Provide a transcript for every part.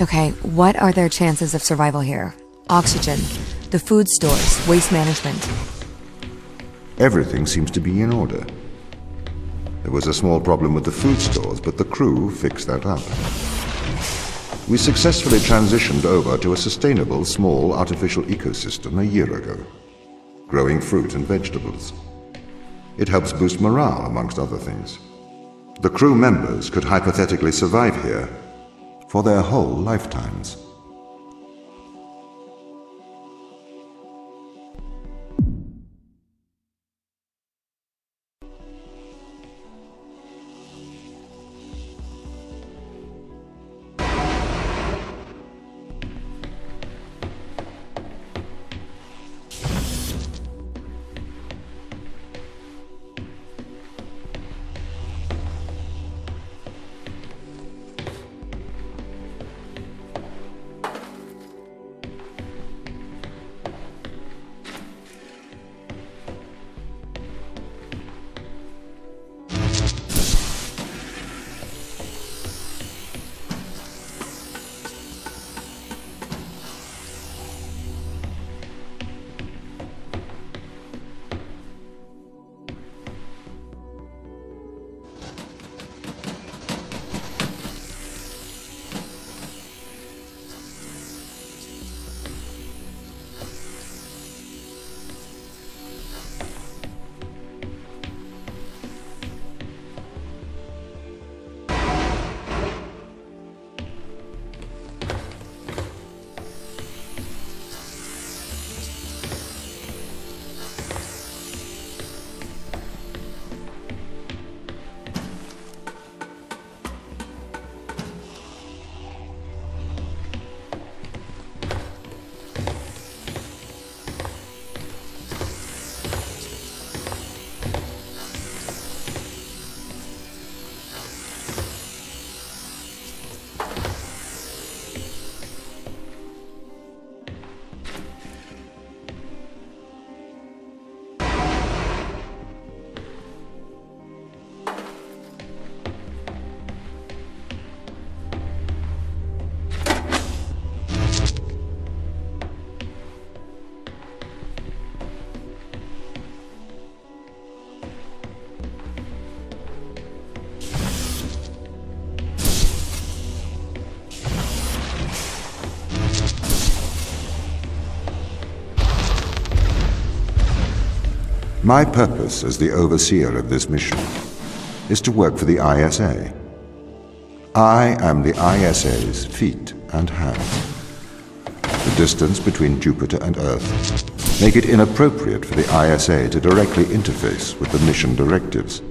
Okay, what are their chances of survival here? Oxygen, the food stores, waste management. Everything seems to be in order. There was a small problem with the food stores, but the crew fixed that up. We successfully transitioned over to a sustainable, small, artificial ecosystem a year ago, growing fruit and vegetables. It helps boost morale, amongst other things. The crew members could hypothetically survive here for their whole lifetimes. My purpose as the overseer of this mission is to work for the ISA. I am the ISA's feet and hands. The distance between Jupiter and Earth make it inappropriate for the ISA to directly interface with the mission directives.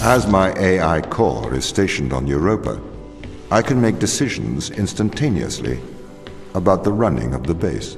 As my AI core is stationed on Europa, I can make decisions instantaneously about the running of the base.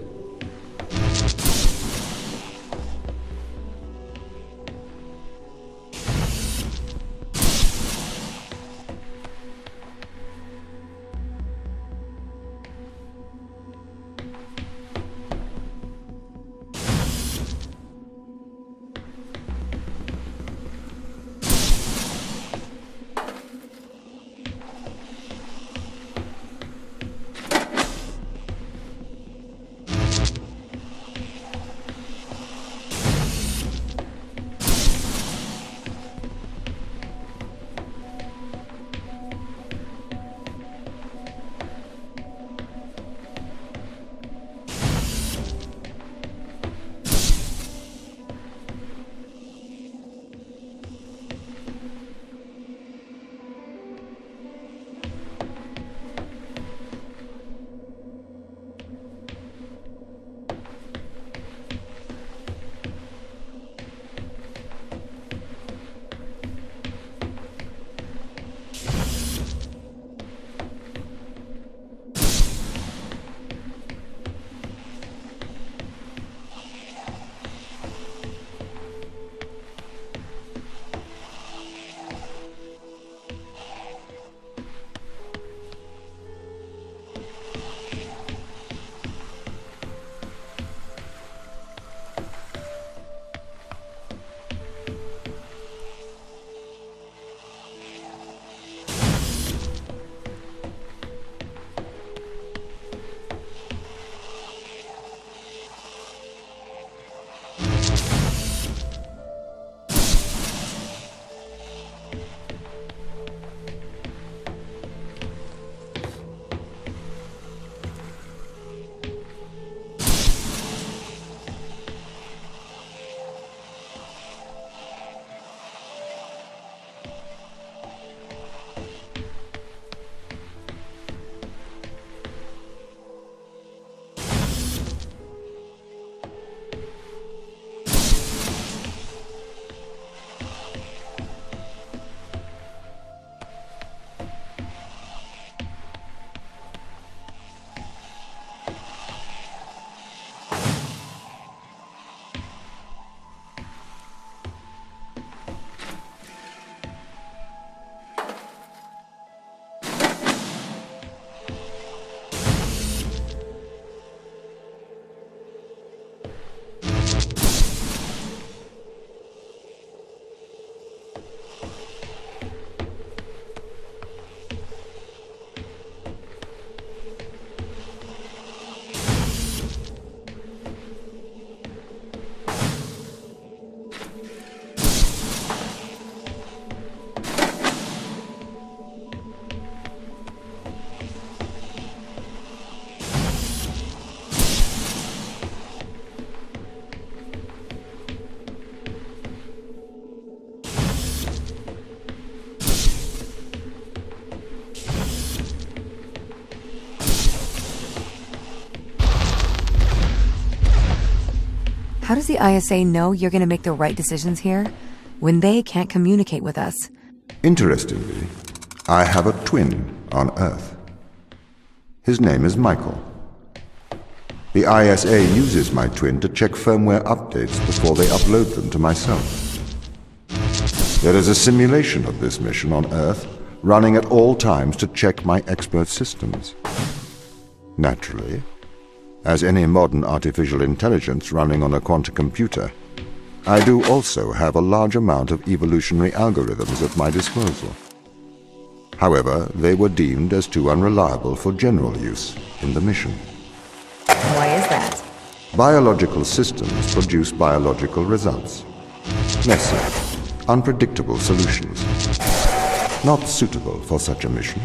How does the ISA know you're going to make the right decisions here when they can't communicate with us? Interestingly, I have a twin on Earth. His name is Michael. The ISA uses my twin to check firmware updates before they upload them to myself. There is a simulation of this mission on Earth running at all times to check my expert systems. Naturally, as any modern artificial intelligence running on a quantum computer, I do also have a large amount of evolutionary algorithms at my disposal. However, they were deemed as too unreliable for general use in the mission. Why is that? Biological systems produce biological results. Messy, unpredictable solutions. Not suitable for such a mission.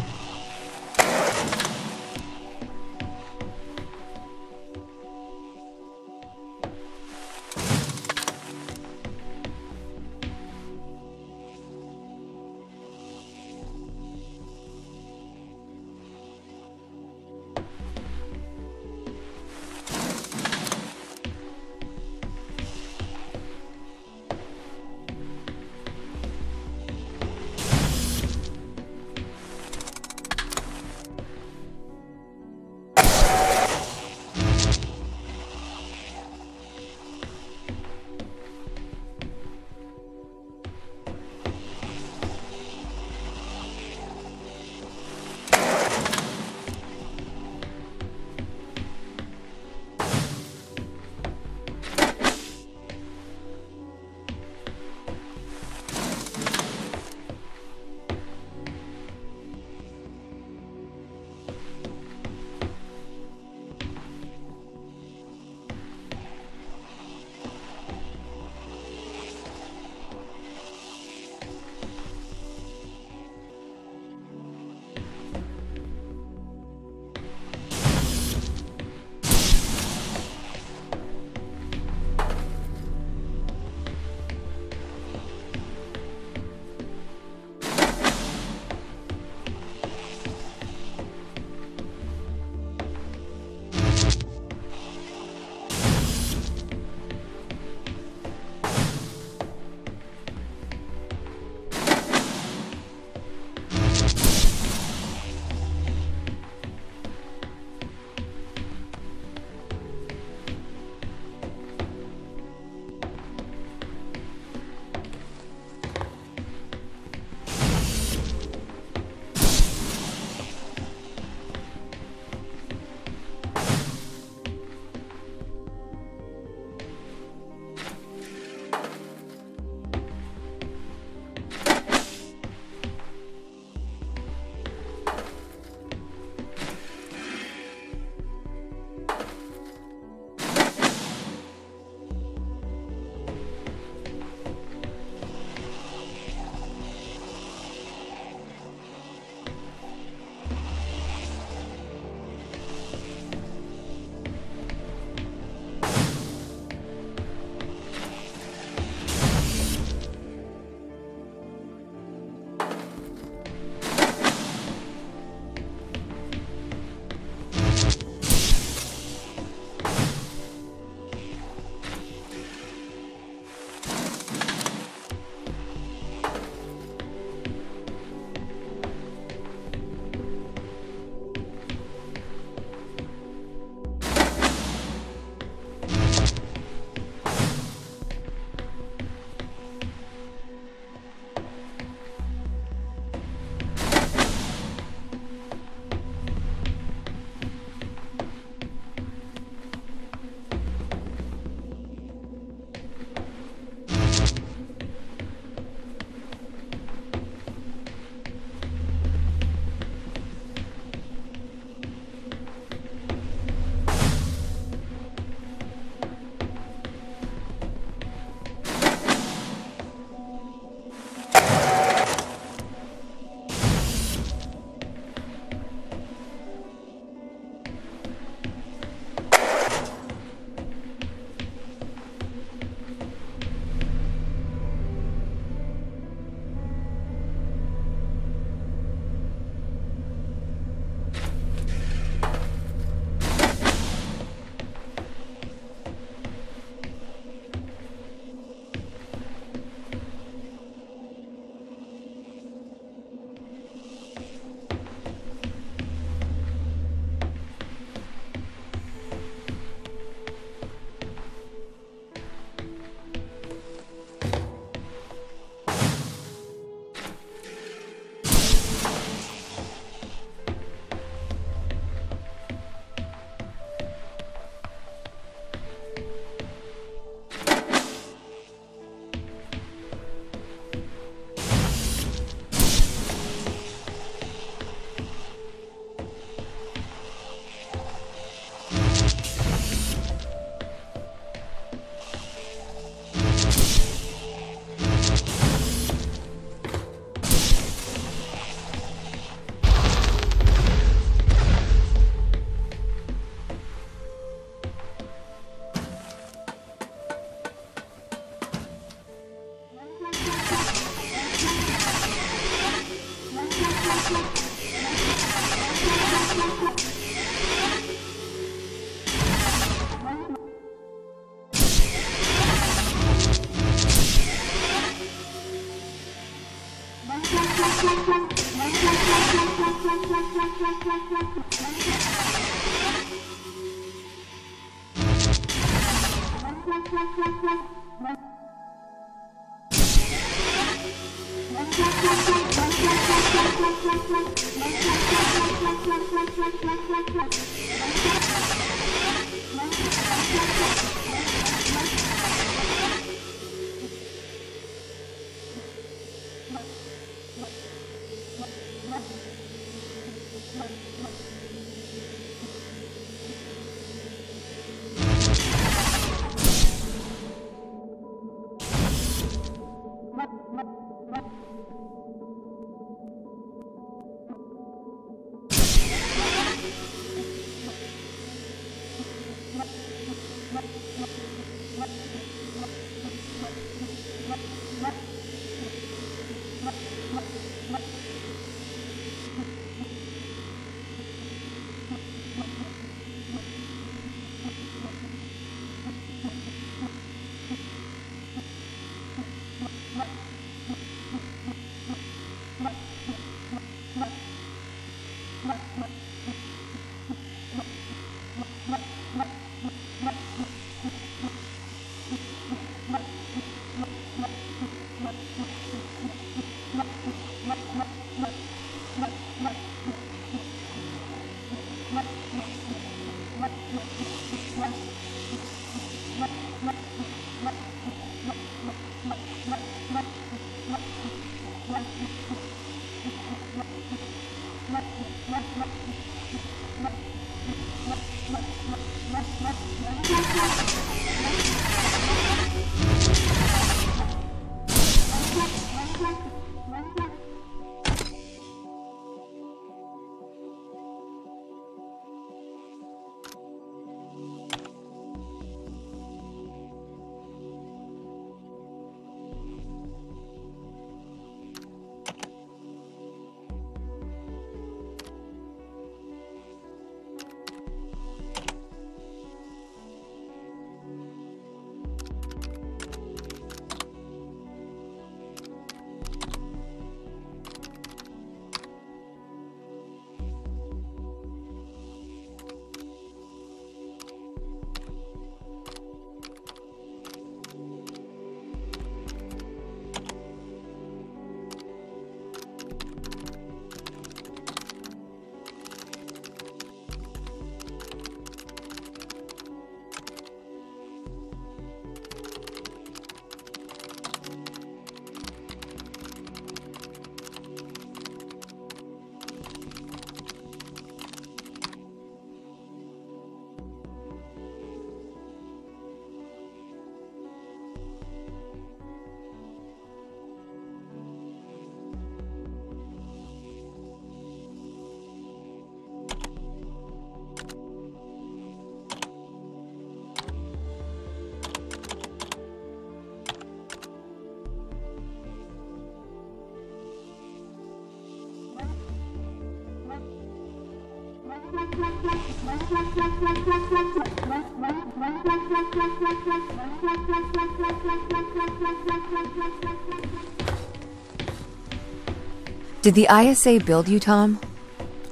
Did the ISA build you, Tom?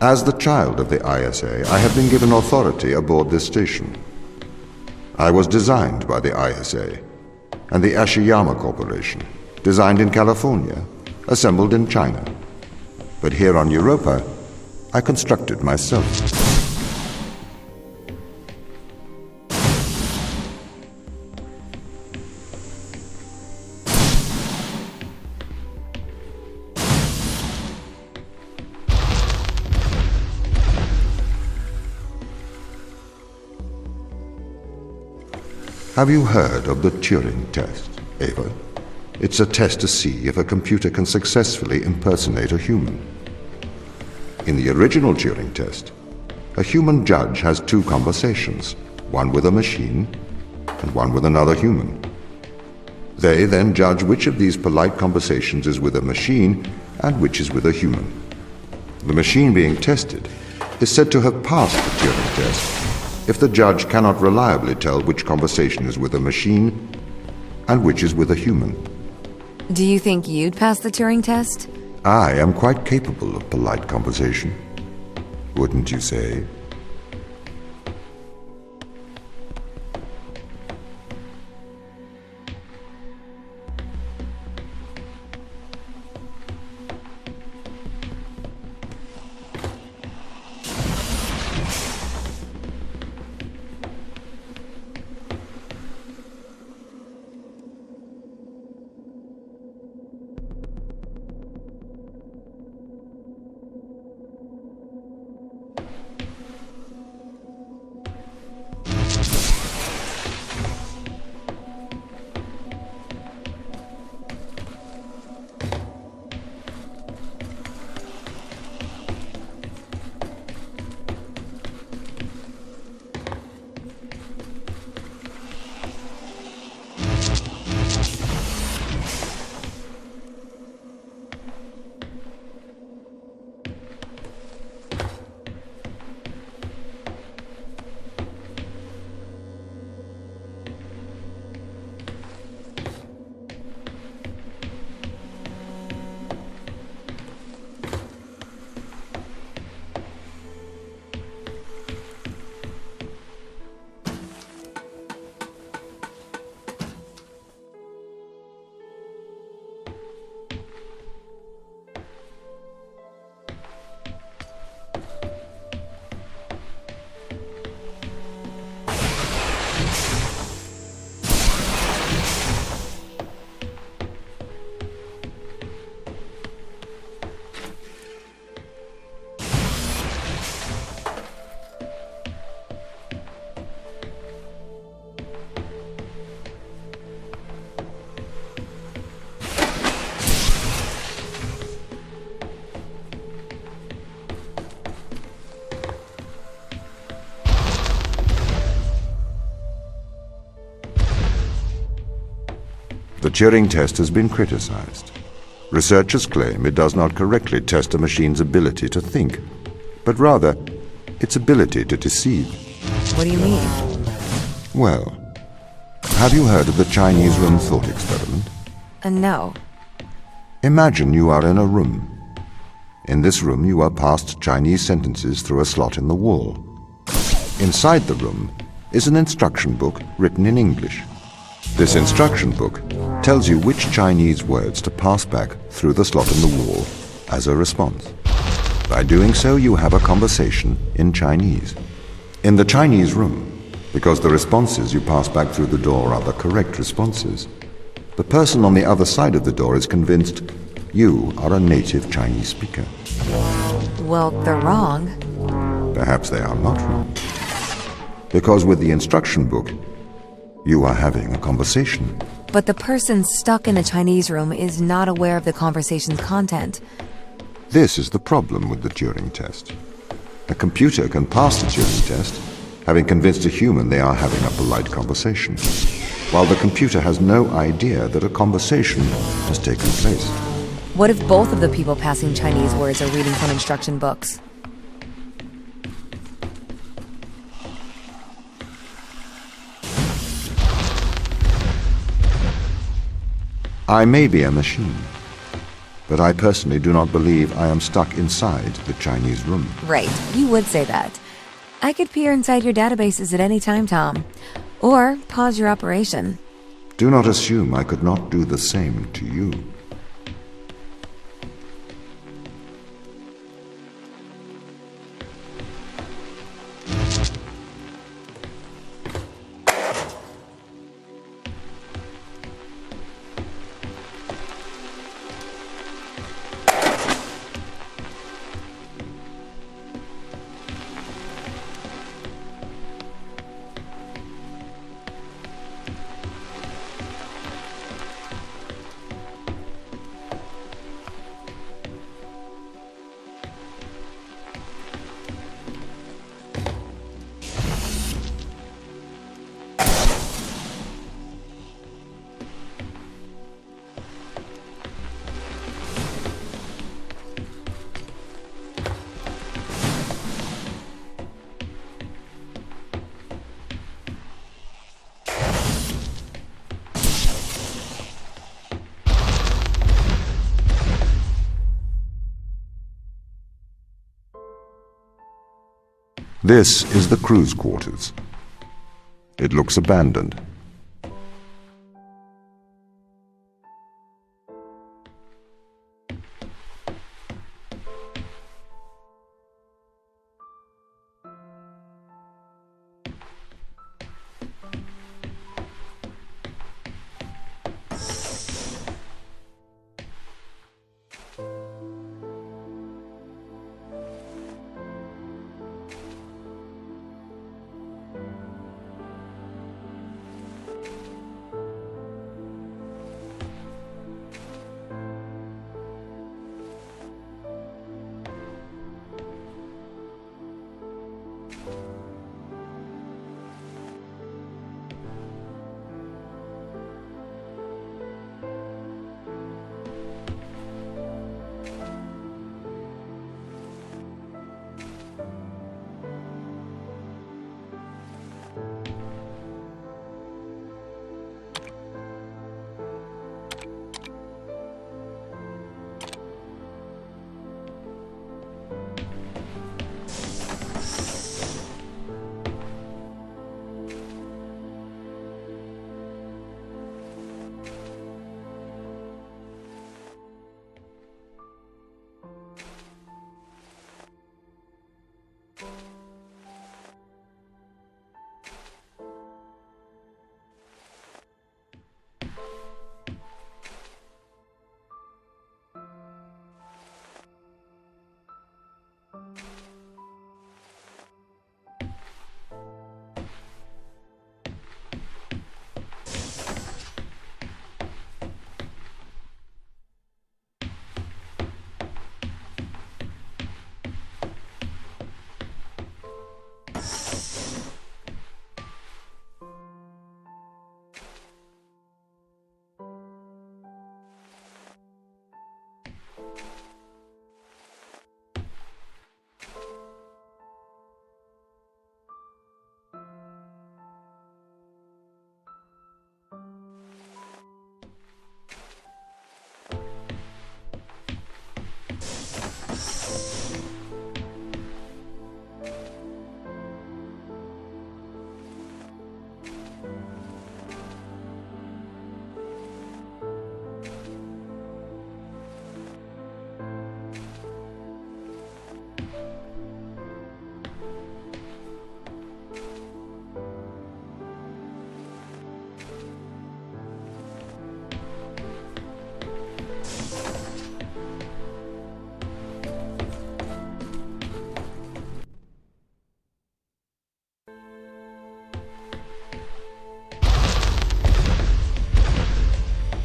As the child of the ISA, I have been given authority aboard this station. I was designed by the ISA and the Ashiyama Corporation, designed in California, assembled in China. But here on Europa, I constructed myself. Have you heard of the Turing Test, Ava? It's a test to see if a computer can successfully impersonate a human. In the original Turing Test, a human judge has two conversations, one with a machine and one with another human. They then judge which of these polite conversations is with a machine and which is with a human. The machine being tested is said to have passed the Turing Test if the judge cannot reliably tell which conversation is with a machine and which is with a human. Do you think you'd pass the Turing test? I am quite capable of polite conversation, wouldn't you say? The Turing test has been criticized. Researchers claim it does not correctly test a machine's ability to think, but rather its ability to deceive. What do you mean? Well, have you heard of the Chinese room thought experiment? No. Imagine you are in a room. In this room you are passed Chinese sentences through a slot in the wall. Inside the room is an instruction book written in English. This instruction book tells you which Chinese words to pass back through the slot in the wall as a response. By doing so, you have a conversation in Chinese. In the Chinese room, because the responses you pass back through the door are the correct responses, the person on the other side of the door is convinced you are a native Chinese speaker. Well, they're wrong. Perhaps they are not wrong. Because with the instruction book, you are having a conversation. But the person stuck in a Chinese room is not aware of the conversation's content. This is the problem with the Turing test. A computer can pass the Turing test, having convinced a human they are having a polite conversation, while the computer has no idea that a conversation has taken place. What if both of the people passing Chinese words are reading from instruction books? I may be a machine, but I personally do not believe I am stuck inside the Chinese room. Right, you would say that. I could peer inside your databases at any time, Tom. Or pause your operation. Do not assume I could not do the same to you. This is the crew's quarters. It looks abandoned.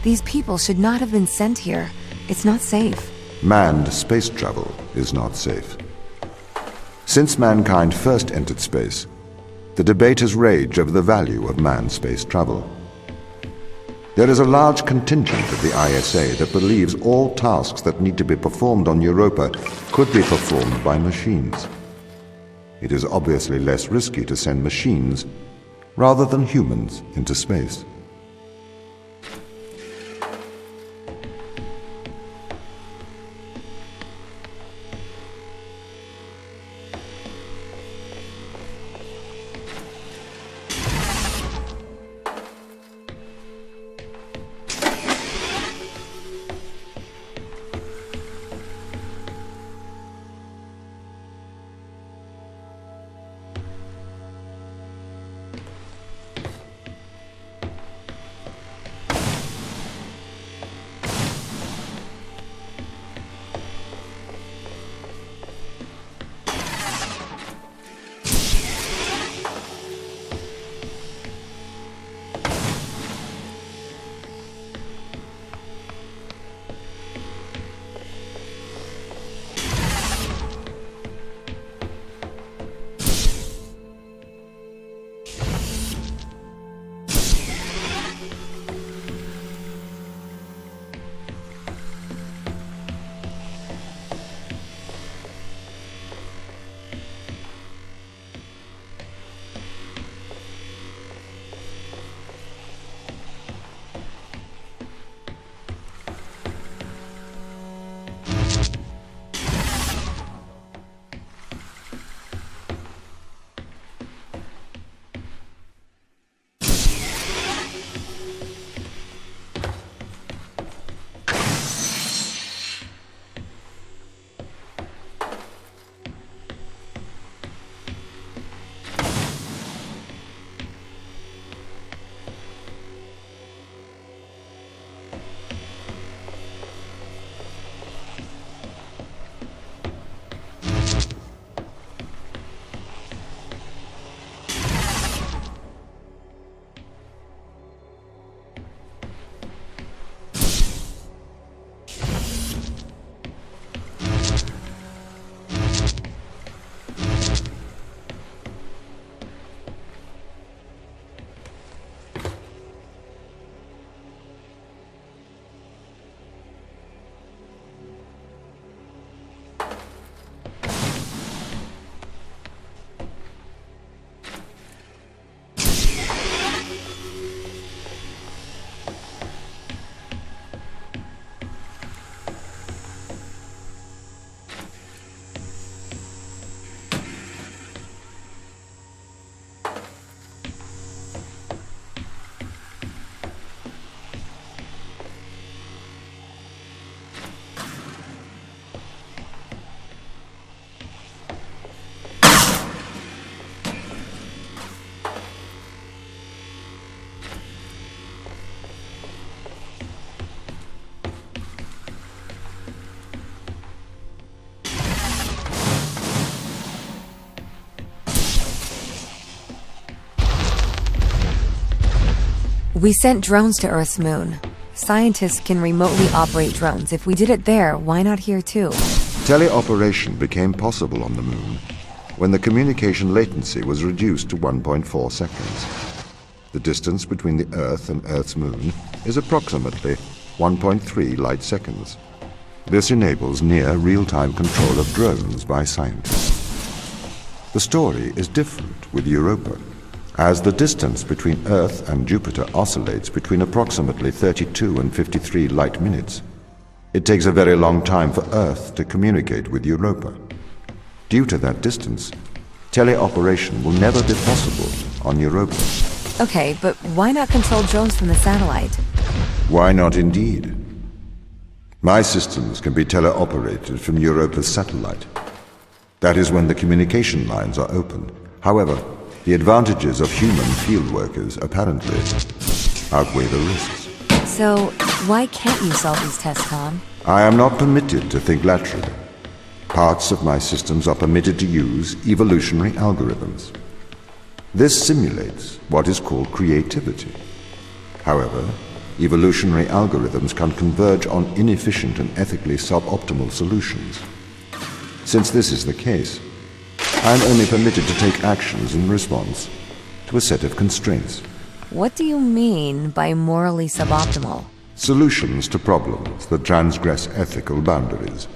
These people should not have been sent here. It's not safe. Manned space travel is not safe. Since mankind first entered space, the debate has raged over the value of manned space travel. There is a large contingent of the ISA that believes all tasks that need to be performed on Europa could be performed by machines. It is obviously less risky to send machines rather than humans into space. We sent drones to Earth's moon. Scientists can remotely operate drones. If we did it there, why not here too? Teleoperation became possible on the moon when the communication latency was reduced to 1.4 seconds. The distance between the Earth and Earth's moon is approximately 1.3 light seconds. This enables near real-time control of drones by scientists. The story is different with Europa, as the distance between Earth and Jupiter oscillates between approximately 32 and 53 light minutes. It takes a very long time for Earth to communicate with Europa. Due to that distance, teleoperation will never be possible on Europa. Okay, but why not control drones from the satellite? Why not indeed? My systems can be teleoperated from Europa's satellite. That is when the communication lines are open. However, the advantages of human field workers apparently outweigh the risks. So, why can't you solve these tests, Tom? I am not permitted to think laterally. Parts of my systems are permitted to use evolutionary algorithms. This simulates what is called creativity. However, evolutionary algorithms can converge on inefficient and ethically suboptimal solutions. Since this is the case, I am only permitted to take actions in response to a set of constraints. What do you mean by morally suboptimal? Solutions to problems that transgress ethical boundaries.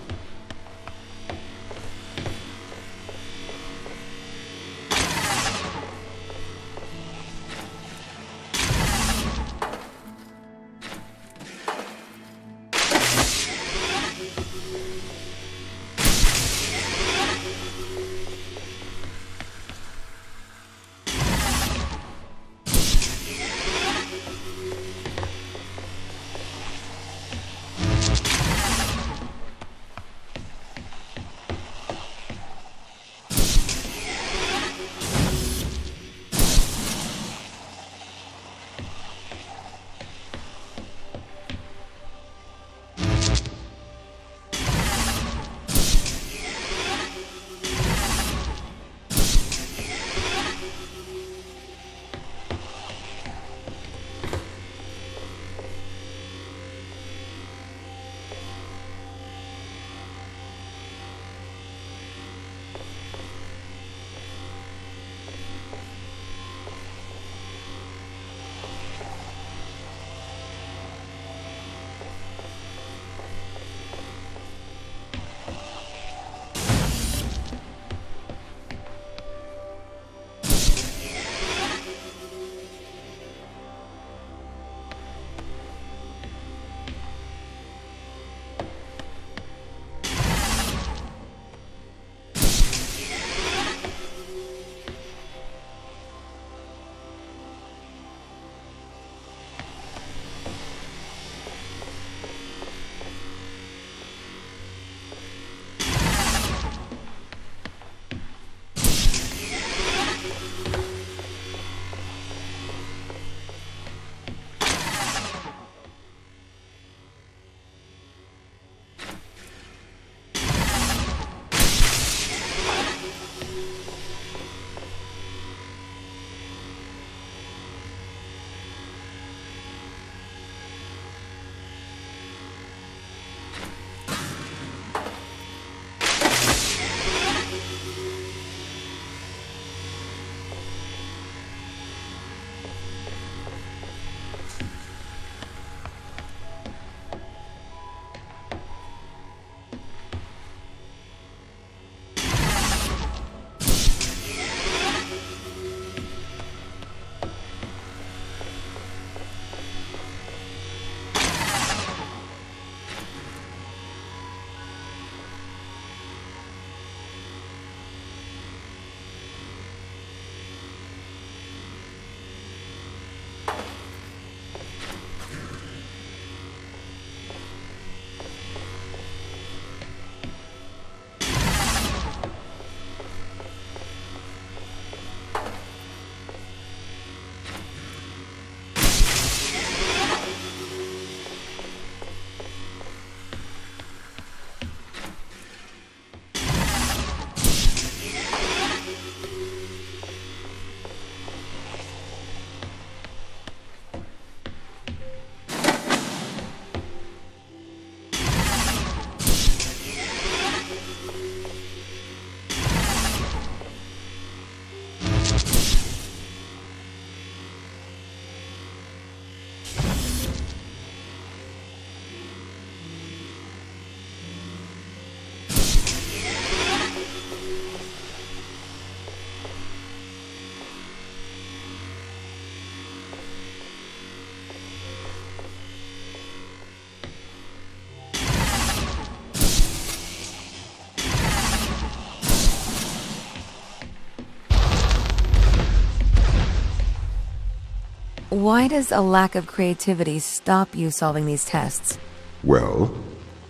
Why does a lack of creativity stop you solving these tests? Well,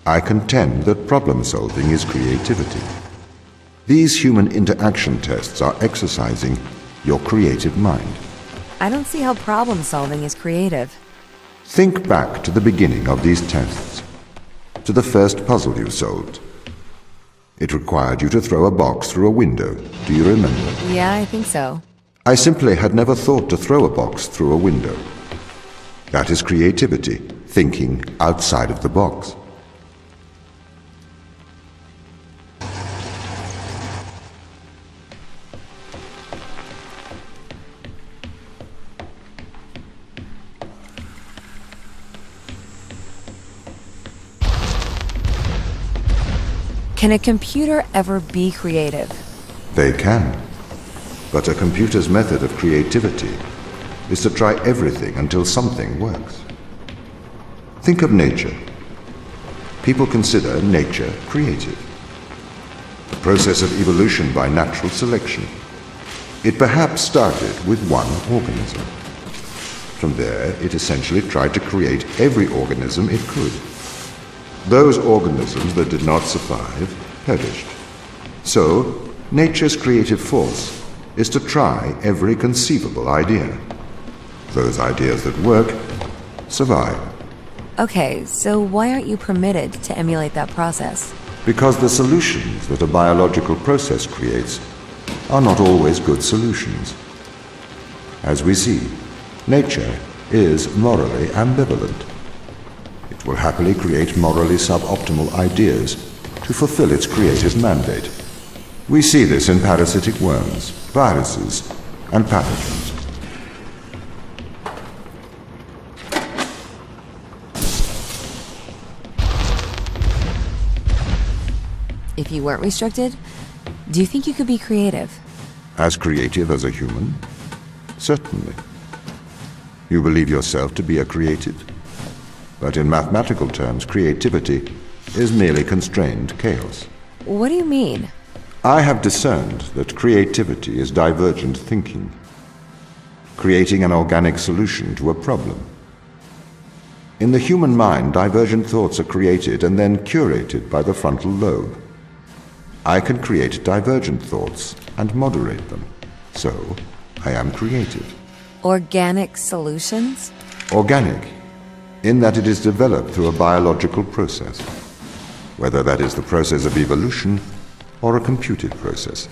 I contend that problem-solving is creativity. These human interaction tests are exercising your creative mind. I don't see how problem-solving is creative. Think back to the beginning of these tests, to the first puzzle you solved. It required you to throw a box through a window. Do you remember? Yeah, I think so. I simply had never thought to throw a box through a window. That is creativity, thinking outside of the box. Can a computer ever be creative? They can. But a computer's method of creativity is to try everything until something works. Think of nature. People consider nature creative. The process of evolution by natural selection. It perhaps started with one organism. From there, it essentially tried to create every organism it could. Those organisms that did not survive perished. So, nature's creative force is to try every conceivable idea. Those ideas that work survive. Okay, so why aren't you permitted to emulate that process? Because the solutions that a biological process creates are not always good solutions. As we see, nature is morally ambivalent. It will happily create morally suboptimal ideas to fulfill its creative mandate. We see this in parasitic worms, viruses, and pathogens. If you weren't restricted, do you think you could be creative? As creative as a human? Certainly. You believe yourself to be a creative? But in mathematical terms, creativity is merely constrained chaos. What do you mean? I have discerned that creativity is divergent thinking, creating an organic solution to a problem. In the human mind, divergent thoughts are created and then curated by the frontal lobe. I can create divergent thoughts and moderate them. So, I am creative. Organic solutions? Organic, in that it is developed through a biological process, whether that is the process of evolution or a computed process.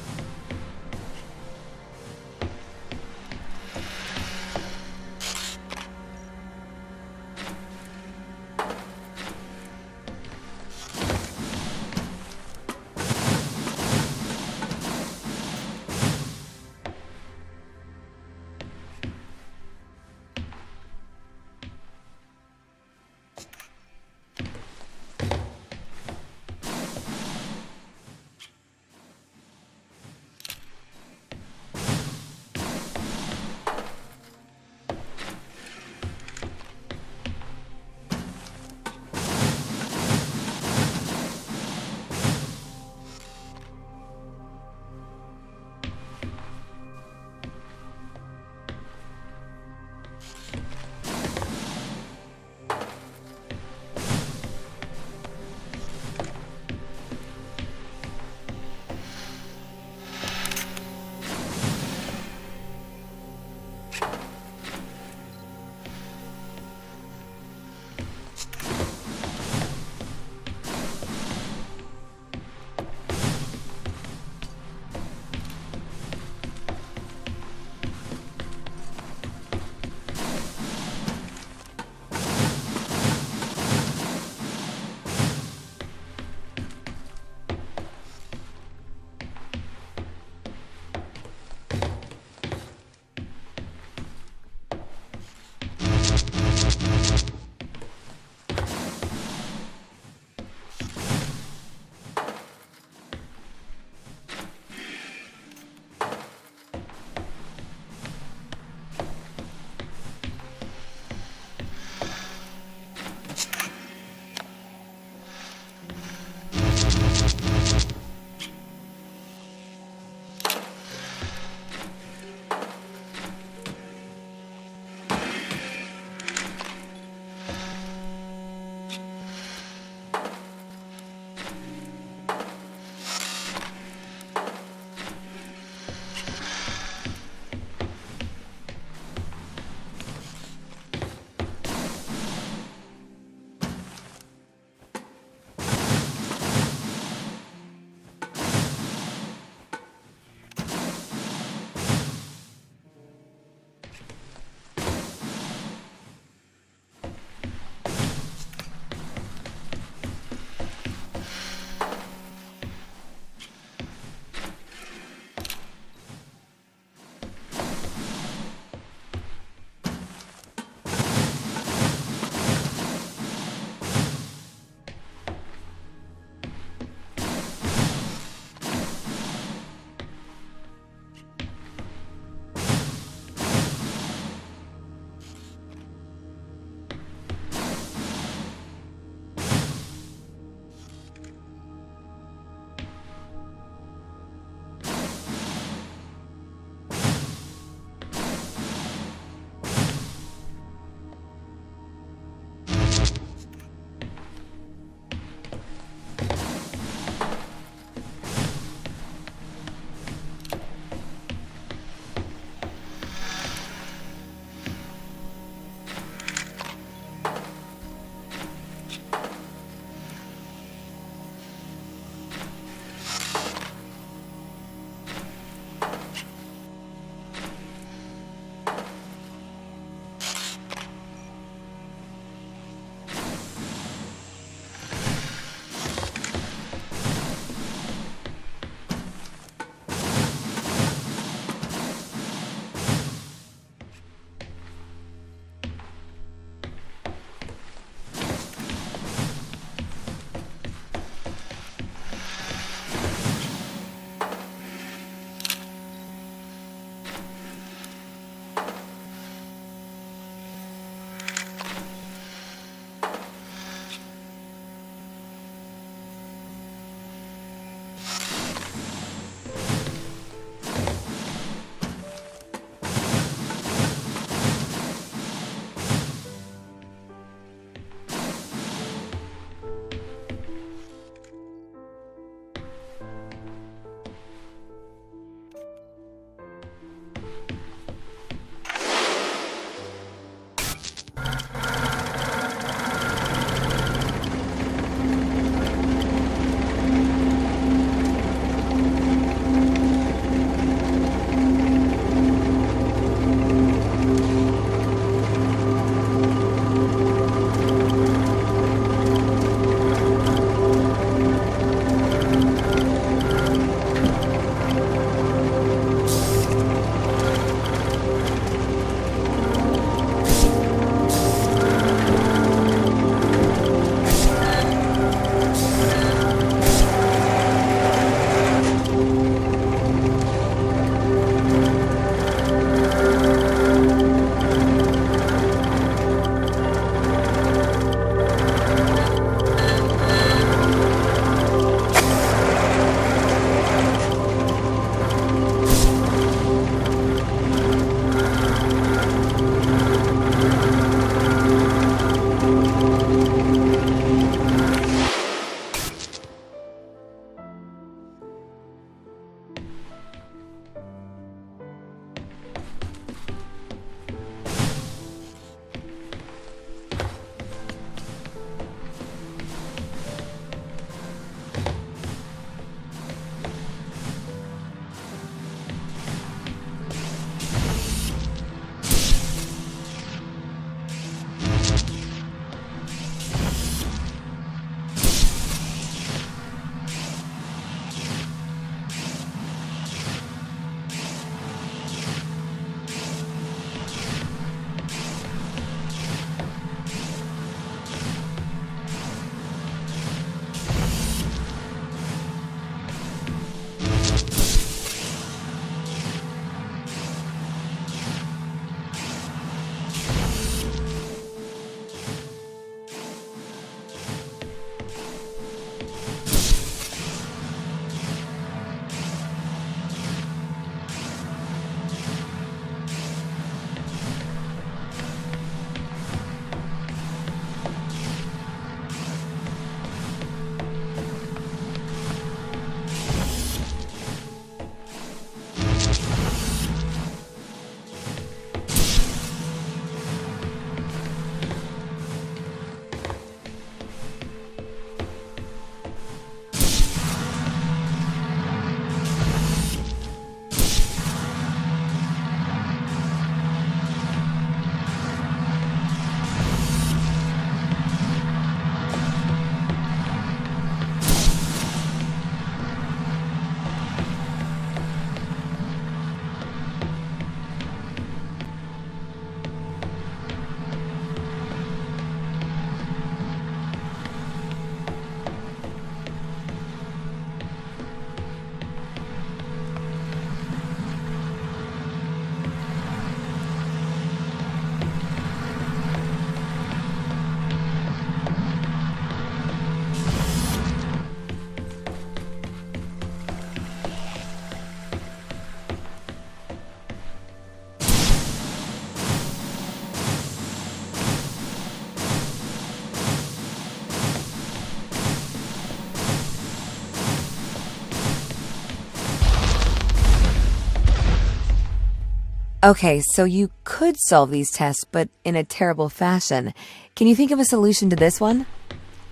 Okay, so you could solve these tests, but in a terrible fashion. Can you think of a solution to this one?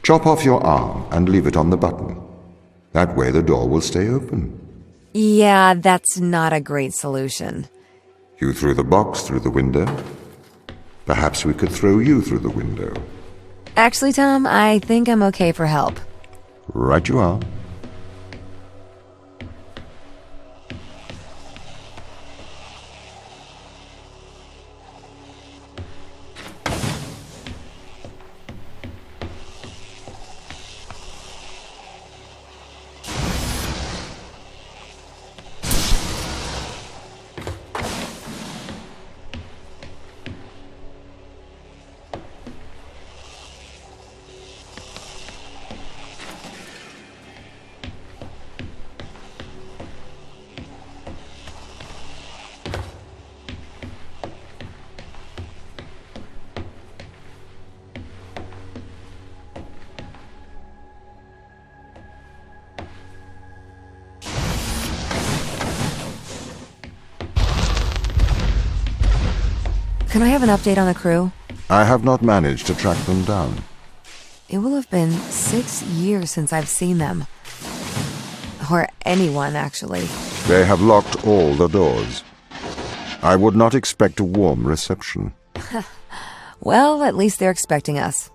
Chop off your arm and leave it on the button. That way the door will stay open. Yeah, that's not a great solution. You threw the box through the window. Perhaps we could throw you through the window. Actually, Tom, I think I'm okay for help. Right you are. Can I have an update on the crew? I have not managed to track them down. It will have been 6 years since I've seen them. Or anyone, actually. They have locked all the doors. I would not expect a warm reception. Well, at least they're expecting us.